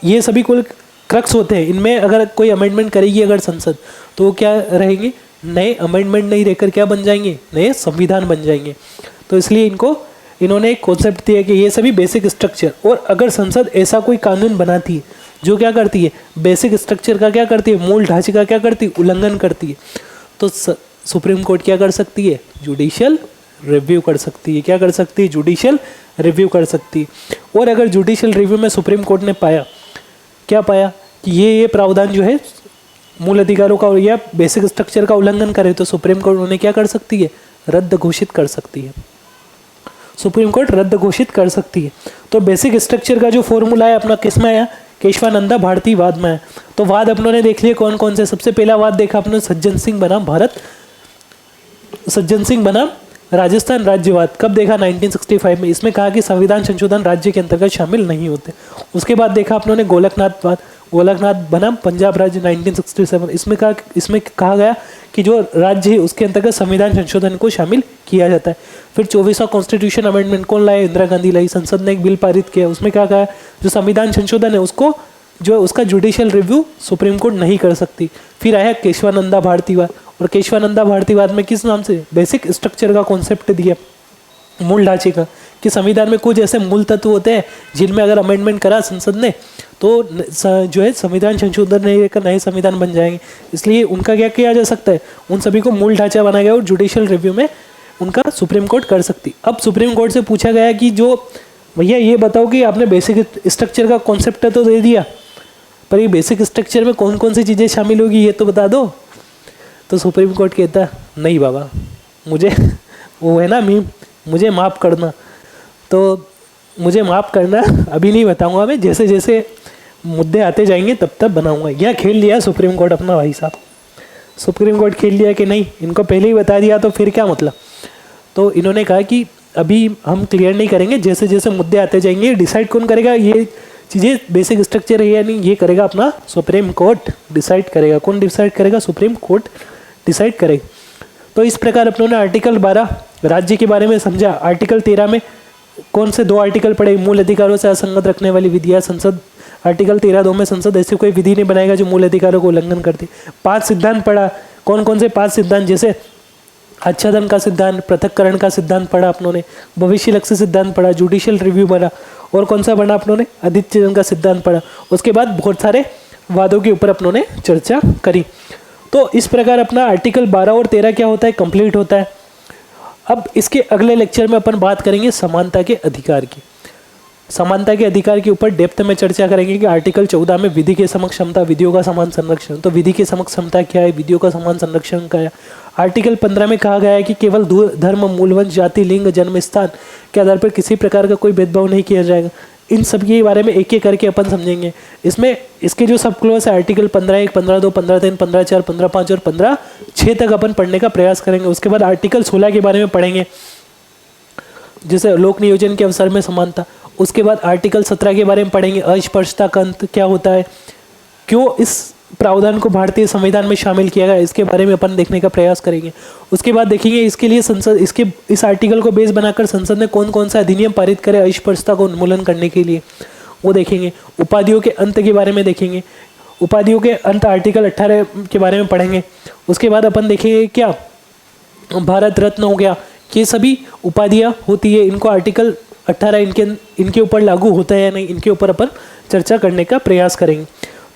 ये सभी कुल क्रक्स होते हैं। इनमें अगर कोई अमेंडमेंट करेगी अगर संसद, तो वो क्या रहेंगे, नए अमेंडमेंट नहीं रहकर क्या बन जाएंगे, नए संविधान बन जाएंगे। तो इसलिए इन्होंने एक कॉन्सेप्ट दिया कि ये सभी बेसिक स्ट्रक्चर, और अगर संसद ऐसा कोई कानून बनाती है जो क्या करती है, बेसिक स्ट्रक्चर का क्या करती है, मूल ढांचे का क्या करती है, उल्लंघन करती है, तो सुप्रीम कोर्ट क्या कर सकती है, जुडिशियल रिव्यू कर सकती है। क्या कर सकती है, जुडिशियल रिव्यू कर सकती है। और अगर जुडिशियल रिव्यू में सुप्रीम कोर्ट ने क्या पाया कि ये प्रावधान जो है मूल अधिकारों का या बेसिक स्ट्रक्चर का उल्लंघन करे, तो सुप्रीम कोर्ट उन्हें क्या कर सकती है, रद्द घोषित कर सकती है। सुप्रीम कोर्ट रद्द घोषित कर सकती है। तो बेसिक स्ट्रक्चर का जो फॉर्मूला है अपना किस में आया, केशवानंदा भारती वाद में है। तो वाद अपनों ने देख लिए कौन कौन से। सबसे पहला वाद देखा अपने सज्जन सिंह बनाम राजस्थान राज्यवाद। कब देखा, 1965 में। इसमें कहा कि संविधान संशोधन राज्य के अंतर्गत शामिल नहीं होते। उसके बाद देखा अपनों ने गोलकनाथ बनाम पंजाब राज्य 1967। इसमें कहा गया कि जो राज्य है उसके अंतर्गत संविधान संशोधन को शामिल किया जाता है। फिर 24वां कॉन्स्टिट्यूशन अमेंडमेंट कौन लाए, इंदिरा गांधी लाई। संसद ने एक बिल पारित किया, उसमें क्या कहा, जो संविधान संशोधन है उसका जुडिशियल रिव्यू सुप्रीम कोर्ट नहीं कर सकती। फिर आया केशवानंदा भारतीवाद, और केशवानंदा भारतीवाद में किस नाम से, बेसिक स्ट्रक्चर का कॉन्सेप्ट दिया, मूल ढांचे का, कि संविधान में कुछ ऐसे मूल तत्व होते हैं जिनमें अगर अमेंडमेंट करा संसद ने तो जो है संविधान संशोधन नहीं लेकर नए संविधान बन जाएंगे। इसलिए उनका क्या किया जा सकता है, उन सभी को मूल ढांचा बनाया गया और जुडिशियल रिव्यू में उनका सुप्रीम कोर्ट कर सकती। अब सुप्रीम कोर्ट से पूछा गया कि जो भैया ये बताओ कि आपने बेसिक स्ट्रक्चर का कॉन्सेप्ट तो दे दिया, पर ये बेसिक स्ट्रक्चर में कौन कौन सी चीज़ें शामिल होगी ये तो बता दो। तो सुप्रीम कोर्ट कहता नहीं बाबा, मुझे वो है ना मीम, मुझे माफ़ करना, तो मुझे माफ़ करना, अभी नहीं बताऊंगा मैं, जैसे जैसे मुद्दे आते जाएंगे तब तब बनाऊंगा। यह खेल लिया सुप्रीम कोर्ट अपना, भाई साहब सुप्रीम कोर्ट खेल लिया कि नहीं, इनको पहले ही बता दिया तो फिर क्या मतलब। तो इन्होंने कहा कि अभी हम क्लियर नहीं करेंगे, जैसे जैसे मुद्दे आते जाएंगे। डिसाइड कौन करेगा ये चीज़ें, बेसिक स्ट्रक्चर है या नहीं, ये करेगा अपना सुप्रीम कोर्ट डिसाइड करेगा। कौन डिसाइड करेगा, सुप्रीम कोर्ट डिसाइड करेगा। तो इस प्रकार अपनों ने आर्टिकल 12 राज्य के बारे में समझा। आर्टिकल 13 में कौन से 2 आर्टिकल पढ़े, मूल अधिकारों से असंगत रखने वाली विधियाँ। संसद आर्टिकल 13(2) में संसद ऐसी कोई विधि नहीं बनाएगा जो मूल अधिकारों को उल्लंघन करती। 5 सिद्धांत पढ़ा, कौन कौन से 5 सिद्धांत, जैसे आच्छादन का सिद्धांत, पृथक्करण का सिद्धांत पढ़ा अपनों ने, भविष्य लक्ष्य सिद्धांत पढ़ा, जुडिशियल रिव्यू पढ़ा, और कौन सा पढ़ा अपनों ने, अधिच्ಛೇದन का सिद्धांत पढ़ा। उसके बाद बहुत सारे वादों के ऊपर अपनों ने चर्चा करी। तो इस प्रकार अपना आर्टिकल 12 और 13 क्या होता है, कंप्लीट होता है। अब इसके अगले लेक्चर में अपन बात करेंगे समानता के अधिकार की। समानता के अधिकार के ऊपर डेप्थ में चर्चा करेंगे कि आर्टिकल 14 में विधि के समक्ष समता, विधियों का समान संरक्षण। तो विधि के समक्ष समता क्या है, विधियों का समान संरक्षण क्या है। आर्टिकल 15 में कहा गया है कि केवल धर्म, मूलवंश, जाति, लिंग, जन्म स्थान के आधार पर किसी प्रकार का कोई भेदभाव नहीं किया जाएगा। इन सब के बारे में एक एक करके अपन समझेंगे। इसमें इसके जो सब क्लोज है आर्टिकल 15(1), 15(2), 15(3), 15(4), 15(5) और 15(6) तक अपन पढ़ने का प्रयास करेंगे। उसके बाद आर्टिकल 16 के बारे में पढ़ेंगे, जैसे लोक नियोजन के अवसर में समानता। उसके बाद आर्टिकल 17 के बारे में पढ़ेंगे, अस्पृश्यता का अंत क्या होता है, क्यों इस प्रावधान को भारतीय संविधान में शामिल किया गया, इसके बारे में अपन देखने का प्रयास करेंगे। उसके बाद देखेंगे इसके लिए संसद इस आर्टिकल को बेस बनाकर संसद ने कौन कौन सा अधिनियम पारित करे अस्पृश्यता को उन्मूलन करने के लिए, वो देखेंगे। उपाधियों के अंत के बारे में देखेंगे, उपाधियों के अंत आर्टिकल 18 के बारे में पढ़ेंगे। उसके बाद अपन देखेंगे क्या भारत रत्न हो गया, ये सभी उपाधियाँ होती है, इनको आर्टिकल 18 इनके ऊपर लागू होता है या नहीं, इनके ऊपर अपन चर्चा करने का प्रयास करेंगे।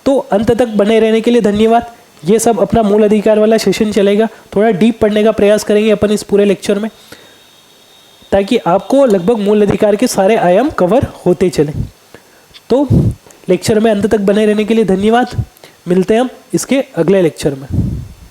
तो अंत तक बने रहने के लिए धन्यवाद। ये सब अपना मूल अधिकार वाला सेशन चलेगा, थोड़ा डीप पढ़ने का प्रयास करेंगे अपन इस पूरे लेक्चर में, ताकि आपको लगभग मूल अधिकार के सारे आयाम कवर होते चले। तो लेक्चर में अंत तक बने रहने के लिए धन्यवाद। मिलते हैं हम इसके अगले लेक्चर में।